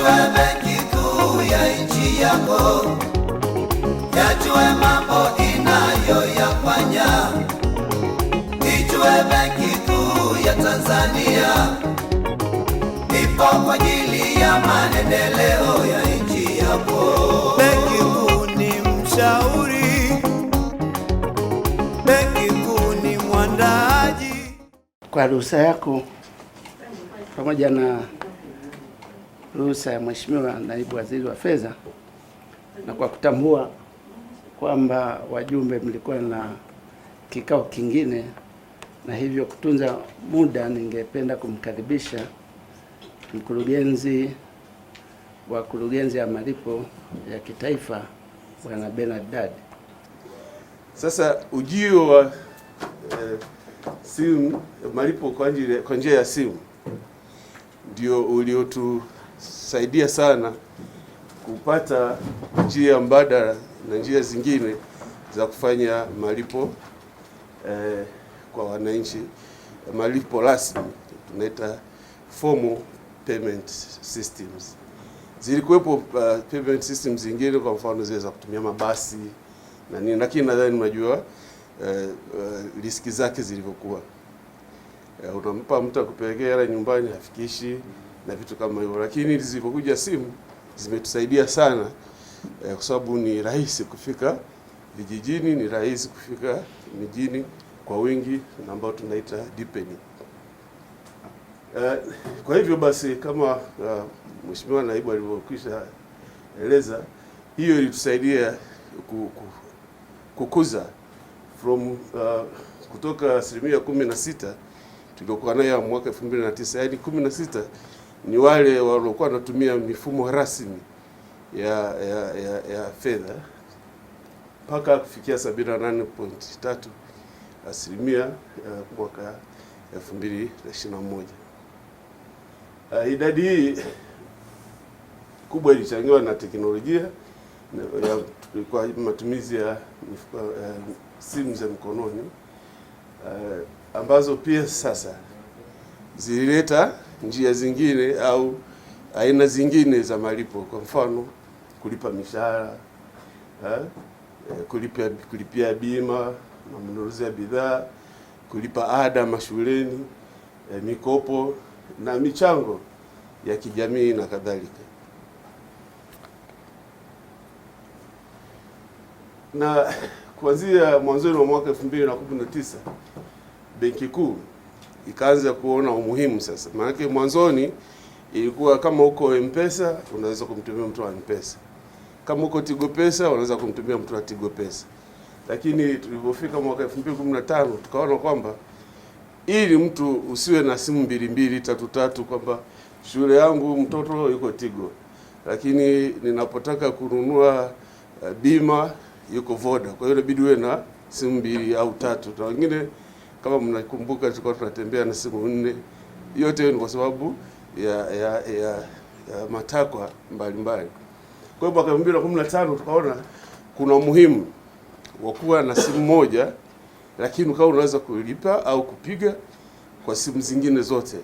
Ijue Benki Kuu ya nchi yako, yajue mambo inayoyafanya. Ijue Benki Kuu ya Tanzania ipo kwa ajili ya maendeleo ya nchi yako. Benki Kuu ni mshauri, Benki Kuu ni mwandaaji. Kwa ruhusa yako pamoja na ruhusa ya Mheshimiwa Naibu Waziri wa Fedha, na kwa kutambua kwamba wajumbe mlikuwa na kikao kingine na hivyo kutunza muda, ningependa kumkaribisha mkurugenzi wa kurugenzi ya malipo ya kitaifa Bwana Bernard Dadi. Sasa ujio wa simu, malipo kwa njia ya simu ndio uliotusaidia sana kupata njia mbadala na njia zingine za kufanya malipo kwa wananchi, malipo rasmi, tunaita formal payment systems. Zilikuwepo payment systems zingine, kwa mfano zile za kutumia mabasi na nini, lakini nadhani unajua riski zake zilivyokuwa. Unampa mtu akupelekea hela nyumbani hafikishi na vitu kama hivyo, lakini zilipokuja simu zimetusaidia sana kwa sababu ni rahisi kufika vijijini, ni rahisi kufika mijini kwa wingi ambao tunaita deepening. Kwa hivyo basi, kama Mheshimiwa Naibu alivyokwisha eleza, hiyo ilitusaidia kukuza from kutoka 16% tuliokuwa nayo mwaka 2009, yaani 16 ni wale waliokuwa wanatumia mifumo rasmi ya fedha, mpaka kufikia 78.3% mwaka 2021. Idadi hii kubwa ilichangiwa na teknolojia kwa matumizi ya simu za mkononi ambazo pia sasa zilileta njia zingine au aina zingine za malipo, kwa mfano kulipa mishahara, kulipia bima na manunuzi ya bidhaa, kulipa ada mashuleni, mikopo na michango ya kijamii na kadhalika. Na kuanzia mwanzoni wa mwaka 2019 Benki Kuu ikaanza kuona umuhimu sasa. Maana mwanzoni ilikuwa kama uko M-Pesa unaweza kumtumia mtu wa M-Pesa, kama uko Tigo Pesa unaweza kumtumia mtu wa Tigo Pesa. Lakini tulipofika mwaka 2015 tukaona kwamba ili mtu usiwe na simu 2 2 3 kwamba shule yangu mtoto yuko Tigo, lakini ninapotaka kununua bima yuko Voda, kwa hiyo inabidi uwe na simu 2 au 3. Na wengine kama mnakumbuka tulikuwa tunatembea na simu 4. Yote ni kwa sababu ya matakwa mbalimbali. Kwa hiyo mwaka 2015 tukaona kuna umuhimu wa kuwa na simu moja, lakini ukawa unaweza kulipa au kupiga kwa simu zingine zote.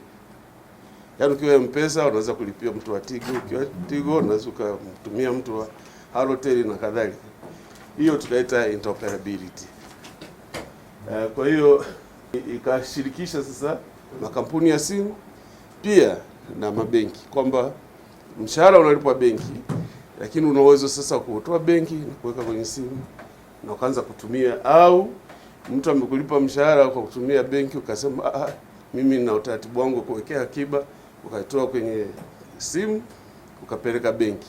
Yaani ukiwa M-Pesa unaweza kulipia mtu wa Tigo, ukiwa Tigo unaweza kumtumia mtu wa Halotel na kadhalika. Hiyo tunaita interoperability. Kwa hiyo ikashirikisha sasa makampuni ya simu pia na mabenki, kwamba mshahara unalipwa benki, lakini una uwezo sasa kutoa benki na kuweka kwenye simu na ukaanza kutumia, au mtu amekulipa mshahara kwa kutumia benki ukasema mimi nina utaratibu wangu kuwekea akiba, ukaitoa kwenye simu ukapeleka benki.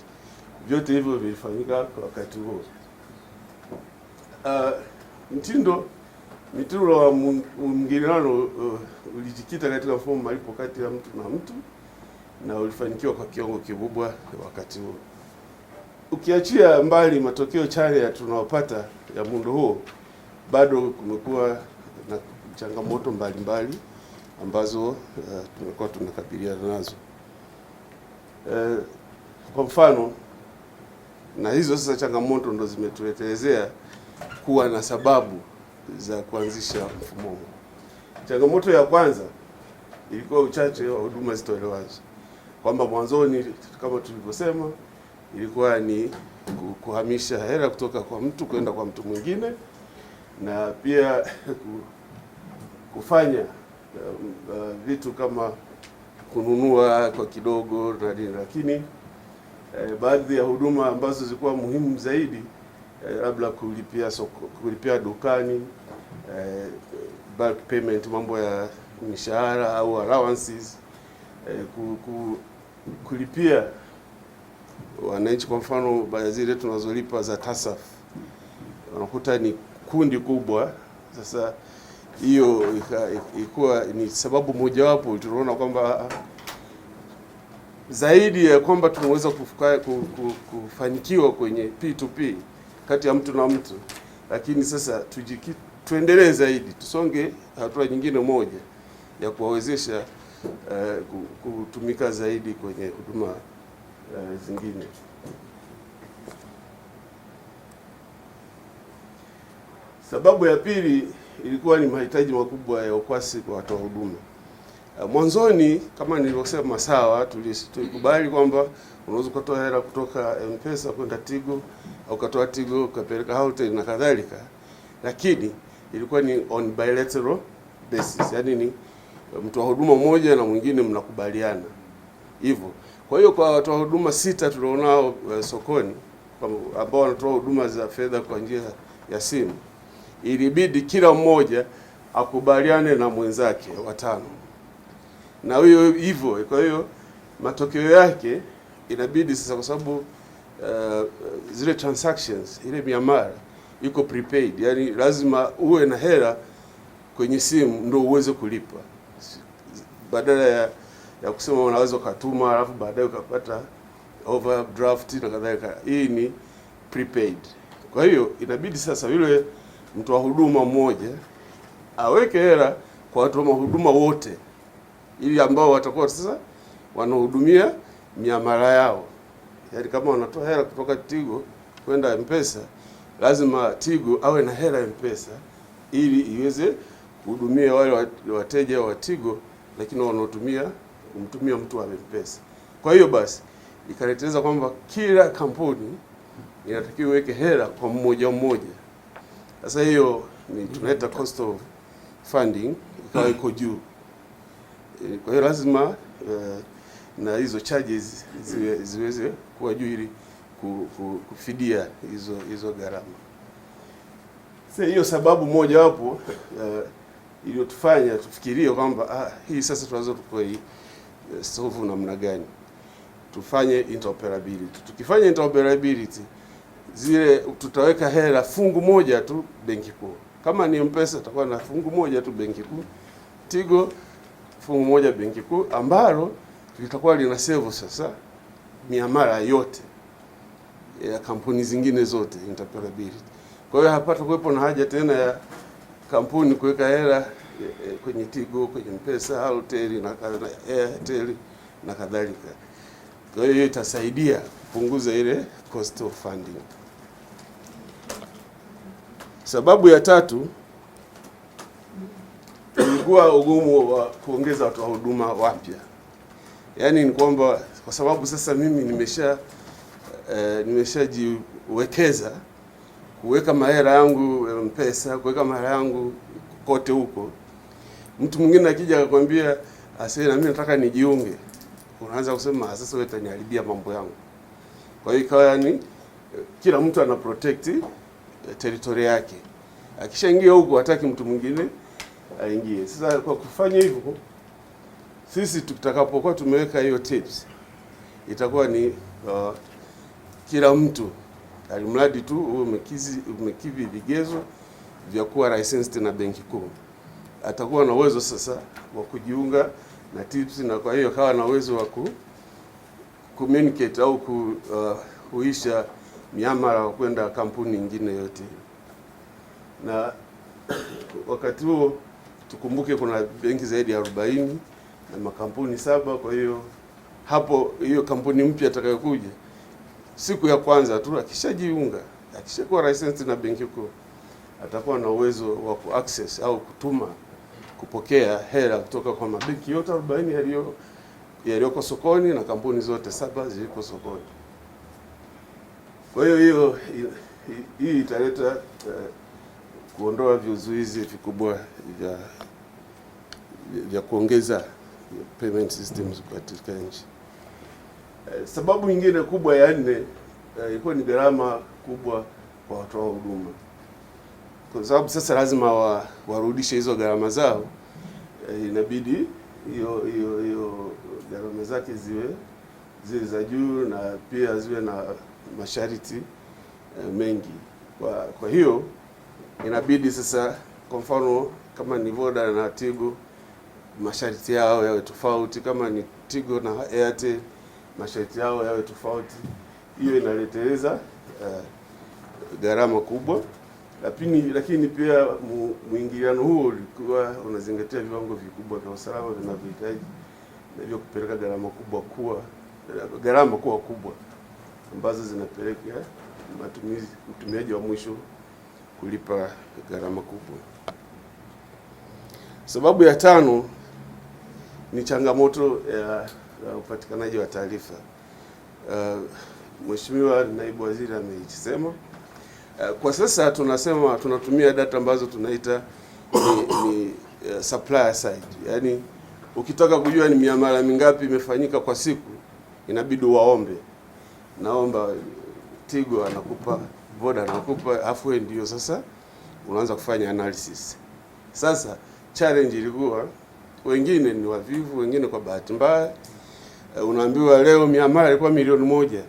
Vyote hivyo vilifanyika kwa wakati huo. Mtindo wa mwingiliano ulijikita katika mfumo malipo kati ya mtu na mtu, na ulifanikiwa kwa kiwango kikubwa wakati huo. Ukiachia mbali matokeo chanya tunayopata ya muundo huo, bado kumekuwa na changamoto mbalimbali ambazo tumekuwa tunakabiliana nazo. Kwa mfano, na hizo sasa changamoto ndo zimetuletelezea kuwa na sababu za kuanzisha mfumo huu. Changamoto ya kwanza ilikuwa uchache wa huduma zitolewazo. kwamba mwanzoni kama tulivyosema ilikuwa ni kuhamisha hela kutoka kwa mtu kwenda kwa mtu mwingine, na pia kufanya vitu kama kununua kwa kidogo na nini, lakini baadhi ya huduma ambazo zilikuwa muhimu zaidi, labda kulipia dukani, bulk payment, mambo ya mishahara au allowances, kulipia wananchi. Kwa mfano zile tunazolipa za TASAF unakuta ni kundi kubwa. Sasa hiyo ilikuwa ni sababu mojawapo tunaona kwamba zaidi ya kwamba tunaweza kufanikiwa kwenye P2P kati ya mtu na mtu, lakini sasa tuendelee zaidi, tusonge hatua nyingine moja ya kuwawezesha kutumika zaidi kwenye huduma zingine. Sababu ya pili ilikuwa ni mahitaji makubwa ya ukwasi kwa watoa huduma. Mwanzoni kama nilivyosema, sawa, tulikubali kwamba unaweza kutoa hela kutoka M-Pesa kwenda Tigo au kutoa Tigo ukapeleka Halotel na kadhalika, lakini ilikuwa ni on bilateral basis, yani ni mtoa huduma mmoja na mwingine mnakubaliana hivyo. Kwa hiyo kwa watoa huduma 6 tulionao sokoni ambao wanatoa huduma za fedha kwa njia ya simu, ilibidi kila mmoja akubaliane na mwenzake watano, na hiyo hivyo. Kwa hiyo matokeo yake inabidi sasa, kwa sababu zile transactions, ile miamala iko prepaid, yani lazima uwe na hela kwenye simu ndio uweze kulipa, badala ya kusema unaweza ukatuma alafu baadaye ukapata overdraft na kadhalika. Hii ni prepaid. Kwa hiyo inabidi sasa yule mtu wa huduma mmoja aweke hela kwa watu wa huduma wote, ili ambao watakuwa sasa wanahudumia miamala yao. Yaani kama wanatoa hela kutoka Tigo kwenda M-Pesa, lazima Tigo awe na hela M-Pesa ili iweze kuhudumia wale wateja wa Tigo, lakini wanaotumia kumtumia mtu wa M-Pesa. Kwa hiyo basi ikaleteleza kwamba kila kampuni inatakiwa iweke hela kwa mmoja mmoja. Sasa hiyo ni tunaita cost of funding ikawa iko juu. Kwa hiyo lazima na hizo charges ziweze kuwa juu ili kufidia hizo gharama. Sasa hiyo sababu moja wapo iliyotufanya tufikirie kwamba hii sasa tunaweza solve namna gani, tufanye interoperability. Tukifanya interoperability, zile tutaweka hela fungu moja tu benki kuu. Kama ni M-Pesa tutakuwa na fungu moja tu benki kuu, Tigo fungu moja benki kuu, ambalo litakuwa lina save sasa miamala yote ya kampuni zingine zote, interoperability. Kwa hiyo hapata kuwepo na haja tena ya kampuni kuweka hela kwenye Tigo, kwenye M-Pesa, Halotel na Airtel na kadhalika. Kwa hiyo itasaidia kupunguza ile cost of funding. Sababu ya tatu ilikuwa ugumu wa kuongeza watoa huduma wapya. Yaani ni kwamba kwa sababu sasa mimi nimeshajiwekeza kuweka mahela yangu M-Pesa, kuweka mahela yangu kote huko. Mtu mwingine akija akakwambia asema na mimi nataka nijiunge, unaanza kusema sasa wewe utaniharibia mambo yangu. Kwa hiyo ikawa yani kila mtu ana protect territory yake. Akishaingia huko hataki mtu mwingine aingie. Sasa kwa kufanya hivyo, sisi tutakapokuwa tumeweka hiyo tips, itakuwa ni kila mtu alimradi tu umekidhi vigezo vya kuwa licensed na benki kuu, atakuwa na uwezo sasa wa kujiunga na tips, na kwa hiyo kawa na uwezo wa communicate au kuisha miamala wa kwenda kampuni nyingine yote. Na wakati huo tukumbuke kuna benki zaidi ya 40 na makampuni 7. Kwa hiyo hapo hiyo kampuni mpya atakayokuja siku ya kwanza tu akishajiunga, akishakuwa licensed na benki kuu, atakuwa na uwezo wa kuaccess au kupokea hela kutoka kwa mabenki yote 40 yaliyo yaliyoko sokoni na kampuni zote 7 ziliko sokoni. Kwa hiyo hii italeta kuondoa vizuizi vikubwa vya kuongeza payment systems katika nchi. Sababu nyingine kubwa ya 4 ilikuwa ni gharama kubwa kwa watoa huduma, kwa sababu sasa lazima warudishe hizo gharama zao. Inabidi hiyo gharama zake ziwe za juu na pia ziwe na masharti mengi. Kwa hiyo inabidi sasa, kwa mfano kama ni Voda na Tigo, masharti yao yawe tofauti. Kama ni Tigo na Airtel, masharti yao yawe tofauti. Hiyo inaleteleza gharama kubwa. Lakini pia mwingiliano huo ulikuwa unazingatia viwango vikubwa vya usalama vinavyohitaji, na hivyo kupeleka gharama kuwa kubwa ambazo zinapelekea mtumiaji wa mwisho kulipa gharama kubwa. Sababu ya 5 ni changamoto ya upatikanaji wa taarifa. Mheshimiwa Naibu Waziri ameisema. Kwa sasa tunatumia data ambazo tunaita ni supplier side. Yaani ukitaka kujua ni miamala mingapi imefanyika kwa siku, inabidi waombe. Naomba Tigo anakupa, Voda anakupa, afu ndio sasa unaanza kufanya analysis. Sasa challenge ilikuwa, wengine ni wavivu, wengine kwa bahati mbaya, unaambiwa leo miamala ilikuwa milioni 1.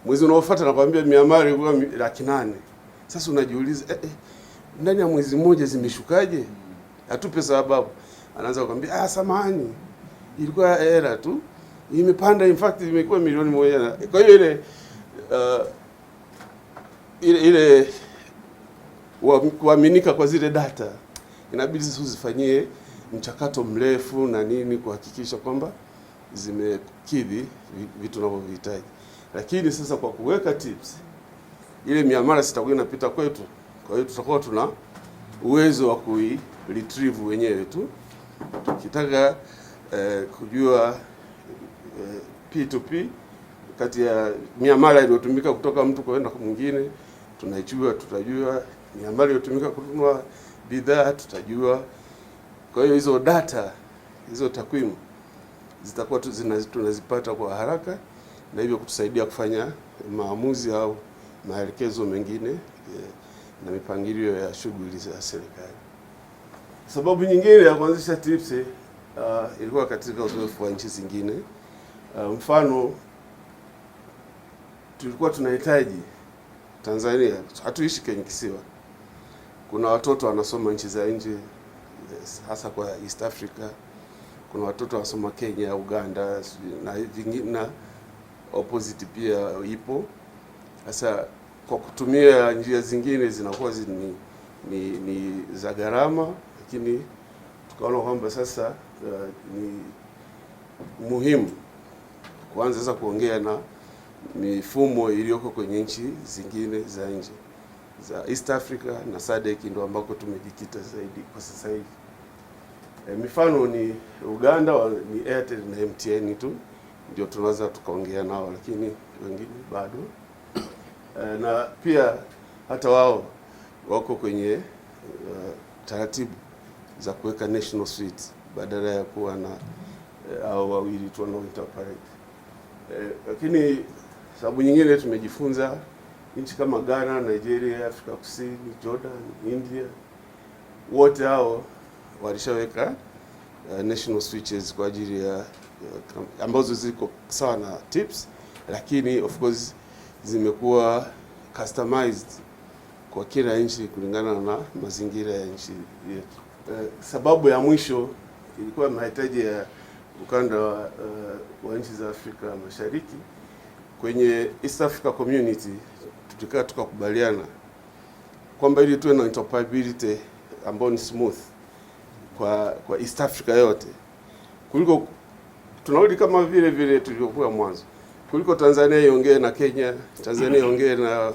Mwezi unaofuata nakwambia miamala ilikuwa 800,000. Sasa unajiuliza ndani ya mwezi mmoja zimeshukaje? Atupe sababu. Anaanza kukwambia samahani, ilikuwa era tu, imepanda, in fact imekuwa milioni 1. Kwa hiyo ile kuaminika kwa zile data inabidi sisi uzifanyie mchakato mrefu na nini kuhakikisha kwamba zimekidhi vitu tunavyohitaji. Lakini sasa kwa kuweka tips, ile miamala sitakuwa inapita kwetu. Kwa hiyo tutakuwa tuna uwezo wa retrieve wenyewe tu. Tukitaka kujua P2P kati ya miamala iliyotumika kutoka mtu kwenda kwa mwingine, tutajua miamala iliyotumika kununua bidhaa, tutajua. Kwa hiyo hizo data, hizo takwimu zitakuwa tunazipata kwa haraka, na hivyo kutusaidia kufanya maamuzi au maelekezo mengine na mipangilio ya shughuli za serikali. Sababu nyingine ya kuanzisha TIPS ilikuwa katika uzoefu wa nchi zingine. Mfano, tulikuwa tunahitaji Tanzania, hatuishi kwenye kisiwa. Kuna watoto wanasoma nchi za nje, hasa kwa East Africa. Kuna watoto wanasoma Kenya, Uganda na vingine, na opposite pia ipo. Sasa kwa kutumia njia zingine zinakuwa ni za gharama, lakini tukaona kwamba sasa ni muhimu kuanza sasa kuongea na mifumo iliyoko kwenye nchi zingine za nje za East Africa na SADC, ndio ambako tumejikita zaidi kwa sasa hivi. Mifano ni Uganda, ni Airtel na MTN tu ndio tunaweza tukaongea nao, lakini wengine bado. Na pia hata wao wako kwenye taratibu za kuweka national suite badala ya kuwa na au wawili tu wanaointerpret. Lakini sababu nyingine tumejifunza, nchi kama Ghana, Nigeria, Afrika Kusini, Jordan, India, wote hao walishaweka national switches kwa ajili ya ambazo ziko sawa na TIPS, lakini of course zimekuwa customized kwa kila nchi kulingana na mazingira ya nchi yetu. Sababu ya mwisho ilikuwa mahitaji ya ukanda wa nchi za Afrika Mashariki. Kwenye East Africa Community tukakubaliana kwamba ili tuwe na interoperability ambayo ni smooth kwa East Africa yote, kuliko tunarudi kama vile tulivyokuwa mwanzo, kuliko Tanzania iongee na Kenya, Tanzania iongee na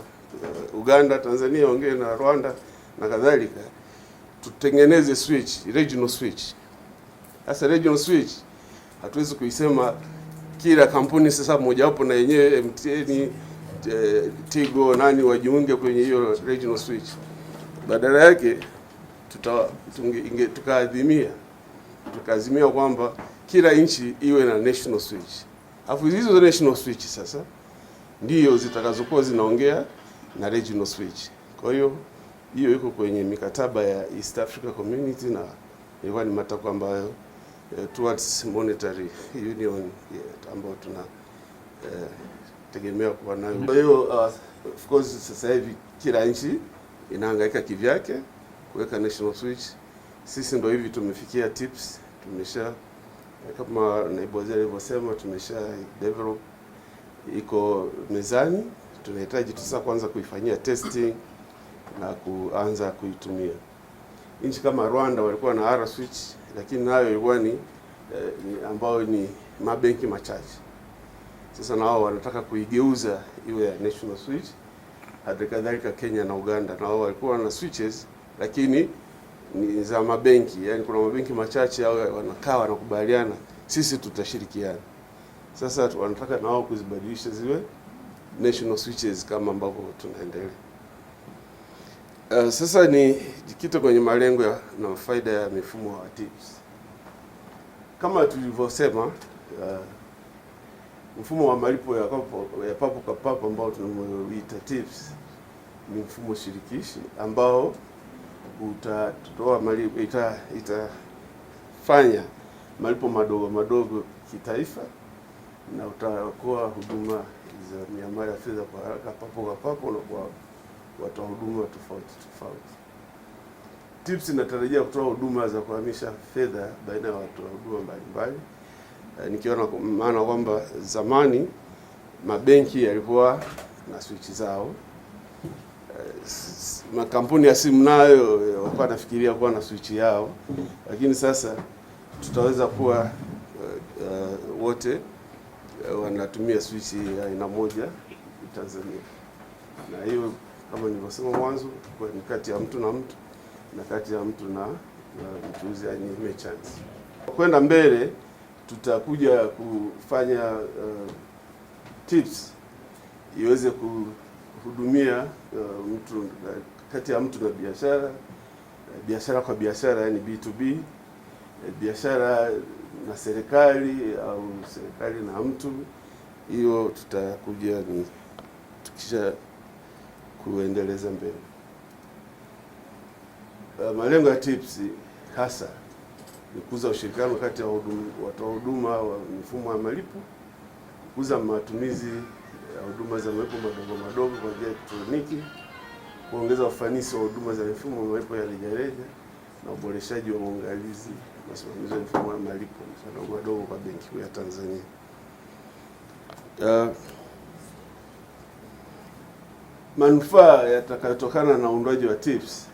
Uganda, Tanzania iongee na Rwanda na kadhalika, tutengeneze switch, regional switch. Sasa regional switch Hatuwezi kuisema kila kampuni sasa mojawapo na yenyewe MTN, Tigo nani wajiunge kwenye hiyo regional switch. Badala yake tukaazimia kwamba kila nchi iwe na national switch. Alafu hizo national switch sasa ndio zitakazokuwa zinaongea na regional switch. Kwa hiyo iko kwenye mikataba ya East Africa Community na ilikuwa ni matakwa ambayo towards monetary union ambayo tuna tegemea kuwa nayo. Kwa hiyo of course sasa hivi kila nchi inahangaika kivyake kuweka national switch. Sisi ndio hivi tumefikia TIPS, tumesha kama naibu waziri alivyosema, tumesha develop, iko mezani. Tunahitaji sasa kwanza kuifanyia testing na kuanza kuitumia. Nchi kama Rwanda walikuwa na R switch, lakini nayo ilikuwa ni ambayo ni mabenki machache. Sasa nao wanataka kuigeuza iwe ya national switch. Hata kadhalika Kenya na Uganda nao walikuwa na switches lakini ni za mabenki, yani kuna mabenki machache au wanakaa wanakubaliana sisi tutashirikiana. Sasa wanataka nao kuzibadilisha ziwe national switches kama ambavyo tunaendelea. Sasa ni jikito kwenye malengo na faida ya mifumo wa TIPS. Kama tulivyosema, mfumo wa malipo ya papo kwa papo ambao tunauita TIPS ni mfumo shirikishi ambao utatoa malipo, itafanya malipo madogo madogo kitaifa na utakuwa huduma za miamala ya fedha kwa haraka papo kwa papo na kwa watoa huduma tofauti tofauti. TIPS inatarajia kutoa huduma za kuhamisha fedha baina ya watoa huduma mbalimbali. Nikiona maana kwamba zamani mabenki yalikuwa na switch zao, makampuni ya simu nayo walikuwa nafikiria kuwa na switch yao, lakini sasa tutaweza kuwa wote wanatumia switch ya aina moja Tanzania. Na hiyo kama nilivyosema mwanzo, kwa ni kati ya mtu na mtu na kati ya mtu na mchuuzi, yani merchants. Kwenda mbele tutakuja kufanya TIPS iweze kuhudumia mtu kati ya mtu na biashara, biashara kwa biashara, yani B2B, biashara na serikali au serikali na mtu. Hiyo tutakuja ni tukisha kuendeleza mbele. Malengo ya TIPS hasa ni kukuza ushirikiano kati ya watoa huduma wa mifumo ya malipo, kukuza matumizi ya huduma za malipo madogo madogo kwa njia ya elektroniki, kuongeza ufanisi wa huduma za mifumo ya malipo ya rejareja na uboreshaji wa uangalizi na usimamizi wa mifumo ya malipo madogo madogo kwa Benki Kuu ya Tanzania. Manufaa yatakayotokana na uundwaji wa TIPS,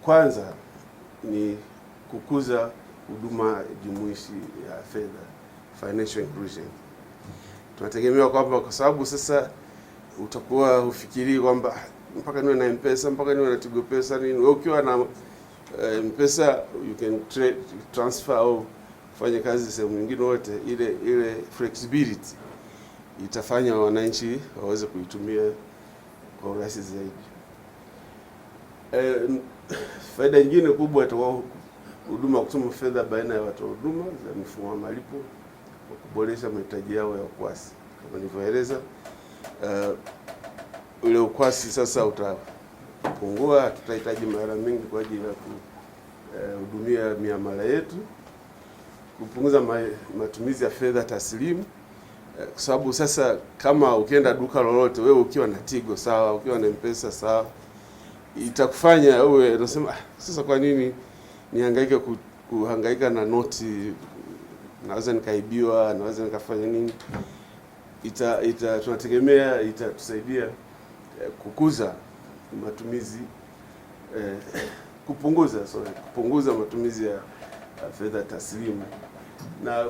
kwanza ni kukuza huduma jumuishi ya fedha, financial inclusion. Tunategemea kwamba kwa sababu sasa utakuwa ufikiri kwamba mpaka niwe na M-Pesa, mpaka niwe na Tigo Pesa nini. Wewe ukiwa na M-Pesa you can transfer au kufanya kazi sehemu nyingine wote, ile flexibility itafanya wananchi waweze kuitumia kwa urahisi zaidi. Faida nyingine kubwa itakuwa huduma ya kutuma fedha baina ya watoa huduma za mifumo ya malipo kwa kuboresha mahitaji yao ya ukwasi. Kama nilivyoeleza, ule ukwasi sasa utapungua, hatutahitaji mara mingi kwa ajili ya kuhudumia miamala yetu, kupunguza matumizi ya fedha taslimu, kwa sababu sasa kama ukienda duka lolote, wewe ukiwa na Tigo sawa, ukiwa na M-Pesa sawa, itakufanya wewe unasema sasa kwa nini nihangaike kuhangaika na noti, naweza nikaibiwa, naweza nikafanya nini. Tunategemea itatusaidia kukuza matumizi, kupunguza matumizi ya fedha taslimu, na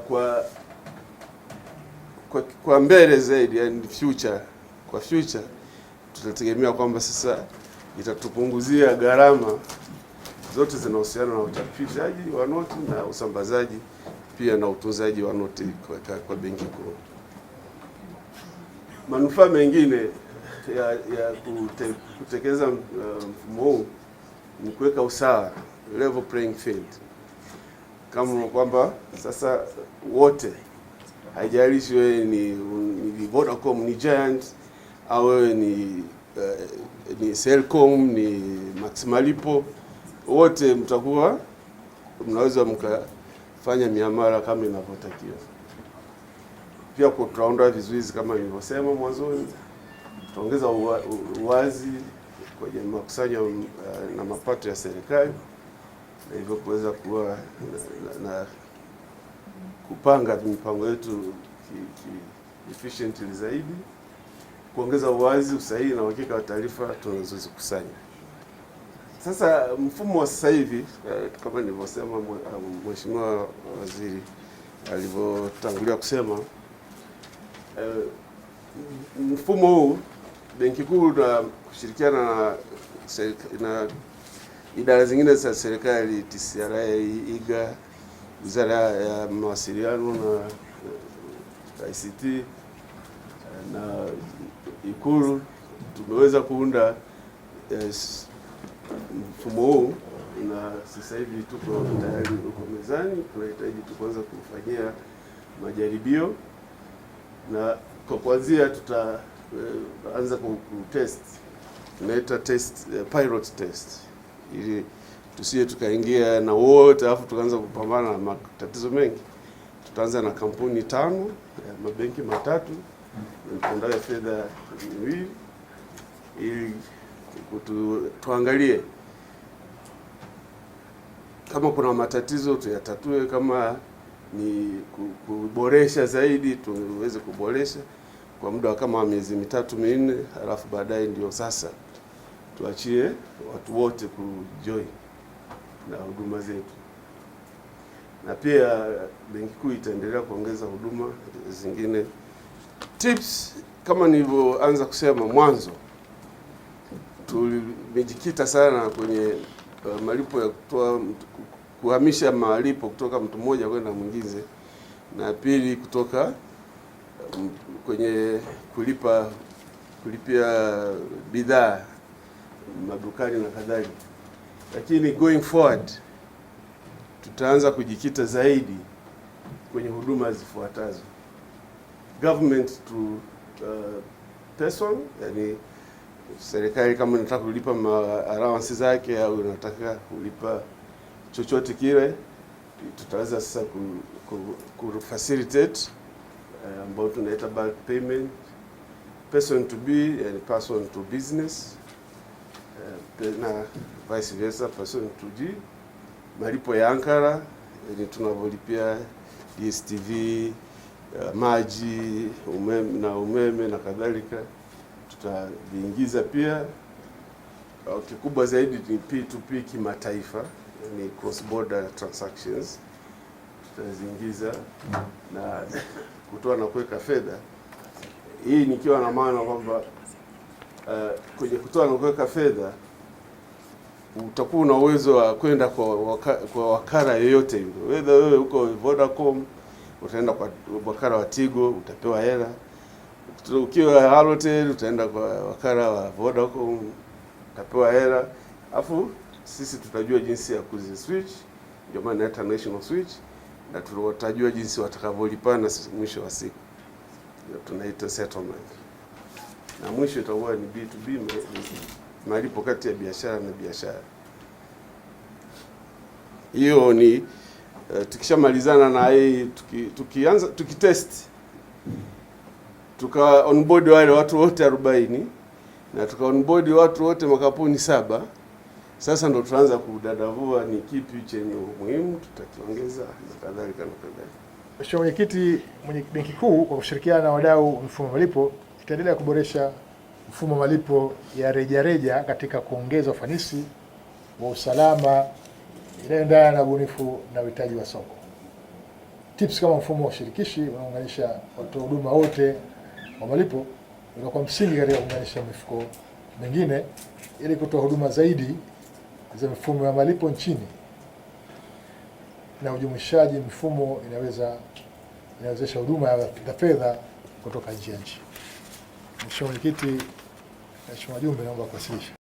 kwa mbele zaidi, yani future tutategemea kwamba sasa itatupunguzia gharama zote zinahusiana na uchapishaji wa noti na usambazaji pia na utunzaji wa noti kwa Benki Kuu. Manufaa mengine ya kutekeleza mfumo huu ni kuweka usawa, level playing field, kama kwamba sasa wote, haijalishi wewe ni Vodacom, ni Giant, au wewe ni Selcom, ni Maximalipo, wote mtakuwa mnaweza mkafanya miamala kama inavyotakiwa. Pia tutaondoa vizuizi kama nilivyosema mwanzoni, tutaongeza uwazi kwenye makusanyo na mapato ya serikali, na hivyo kuweza kuwa na kupanga mipango yetu efficiently zaidi, kuongeza uwazi, usahihi na uhakika wa taarifa tunazozikusanya. Sasa mfumo wa sasa hivi kama nilivyosema, Mheshimiwa Waziri alivyotangulia kusema, mfumo huu Benki Kuu na kushirikiana na idara zingine za serikali, TCRA, IGA, Wizara ya Mawasiliano na ICT na Ikulu, tumeweza kuunda mfumo huu, na sasa hivi tuko tayari uko mezani. Tunahitaji kuanza kufanyia majaribio, na kwa kuanzia tutaanza kutest, tunaita pilot test, ili tusije tukaingia na wote alafu tukaanza kupambana na matatizo mengi. Tutaanza na kampuni 5, mabenki 3 na mitandao ya fedha 2, ili tuangalie kama kuna matatizo tuyatatue, kama ni kuboresha zaidi tuweze kuboresha kwa muda kama miezi 3-4, halafu baadaye ndio sasa tuachie watu wote kujoin na huduma zetu. Na pia Benki Kuu itaendelea kuongeza huduma zingine. Tips kama nilivyoanza kusema mwanzo, tumejikita sana kwenye malipo ya kuhamisha malipo kutoka mtu mmoja kwenda mwingine, na pili kutoka kwenye kulipia bidhaa madukani na kadhalika. Lakini going forward tutaanza kujikita zaidi kwenye huduma zifuatazo: government to person, yani serikali kama inataka kulipa allowance zake au inataka kulipa chochote kile, tutaweza sasa ku facilitate ambao tunaita bulk payment. Person to be, yani person to business, na vice versa, person to G. Malipo ya ankara, yani tunavolipia DSTV, maji, umeme na kadhalika, tutaviingiza pia. Kikubwa zaidi ni P2P kimataifa, yani cross border transactions, tutaziingiza na kutoa na kuweka fedha. Hii nikiwa na maana kwamba kwenye kutoa na kuweka fedha utakuwa na uwezo wa kwenda kwa wakala yoyote yule. Whether wewe uko Vodacom, utaenda kwa wakala wa Tigo utapewa hela. Ukiwa Halotel utaenda kwa wakala wa Vodacom utapewa hela. Alafu sisi tutajua jinsi ya kuzi switch, ndio maana inaitwa national switch, na tutajua jinsi watakavyolipana mwisho wa siku, tunaita settlement. Na mwisho itakuwa ni B2B, malipo kati ya biashara na biashara. Hiyo ni tukishamalizana na hii, tukianza tukitest, tuka onboard wale watu wote 40 na tuka onboard watu wote makampuni 7. Sasa ndo tuanza kudadavua ni kipi chenye umuhimu tutakiongeza na kadhalika na kadhalika. Mheshimiwa Mwenyekiti, Benki Kuu kwa kushirikiana na wadau mfumo wa malipo itaendelea kuboresha mfumo wa malipo ya rejareja katika kuongeza ufanisi wa usalama inayoendana na ubunifu na uhitaji wa soko. Tips kama mfumo wa shirikishi unaunganisha watoa huduma wote wa malipo unakuwa msingi katika kuunganisha mifuko mingine ili kutoa huduma zaidi za mifumo ya malipo nchini na ujumuishaji mifumo inawezesha huduma za fedha kutoka nje ya nchi. Mheshimiwa Mwenyekiti, Mheshimiwa Wajumbe, naomba kuwasilisha.